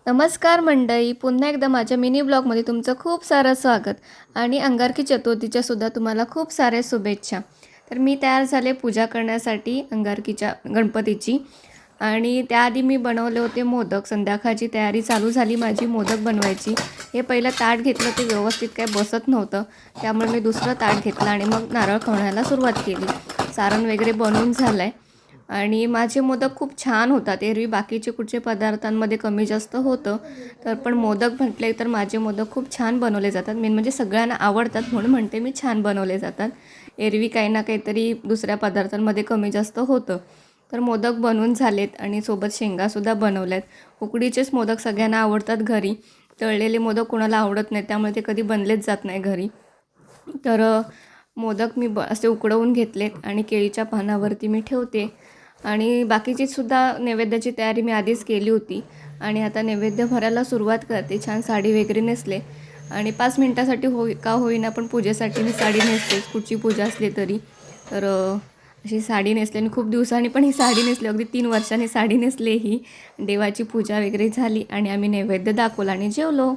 नमस्कार मंडळी, पुन्हा एकदा माझ्या मिनी ब्लॉगमध्ये तुमचं खूप सारं स्वागत आणि अंगारकी चतुर्थीच्या सुद्धा तुम्हाला खूप साऱ्या शुभेच्छा. तर मी तयार झाले पूजा करण्यासाठी अंगारकीच्या गणपतीची. आणि त्याआधी मी बनवले होते मोदक. संध्याकाळची तयारी चालू झाली माझी मोदक बनवायची. हे पहिलं ताट घेतलं ते व्यवस्थित काही बसत नव्हतं, त्यामुळे मी दुसरं ताट घेतलं आणि मग नारळ खवण्याला सुरुवात केली. सारण वगैरे बनवून झालं आहे आणि माझे मोदक खूप छान होतात. एरवी बाकीचे कुठचे पदार्थांमध्ये कमी जास्त होतं, तर पण मोदक म्हटले तर माझे मोदक खूप छान बनवले जातात. मेन म्हणजे सगळ्यांना आवडतात म्हणून म्हणते मी छान बनवले जातात. एरवी काही ना काहीतरी दुसऱ्या पदार्थांमध्ये कमी जास्त होतं. तर मोदक बनवून झालेत आणि सोबत शेंगासुद्धा बनवल्यात. उकडीचेच मोदक सगळ्यांना आवडतात घरी. तळलेले मोदक कोणाला आवडत नाही, त्यामुळे ते कधी बनलेच जात नाही घरी. तर मोदक मी असे उकडवून घेतलेत आणि केळीच्या पानावरती मी ठेवते. आणि बाकीची सुद्धा नैवेद्याची तयारी मी आधीच केली होती आणि आता नैवेद्य भरायला सुरुवात करते. छान साडी वगैरे नेसले आणि 5 मिनटासाठी का होईना पण पूजेसाठी मी साडी नेसतेच, कुठची पूजा असली तरी. तर अशी साडी नेसली आणि खूप दिवसांनी पण ही साडी नेसली. अगदी 3 वर्षांनी साडी नेसली ही. देवाची पूजा वगैरे झाली आणि आम्ही नैवेद्य दाखवला आणि जेवलो.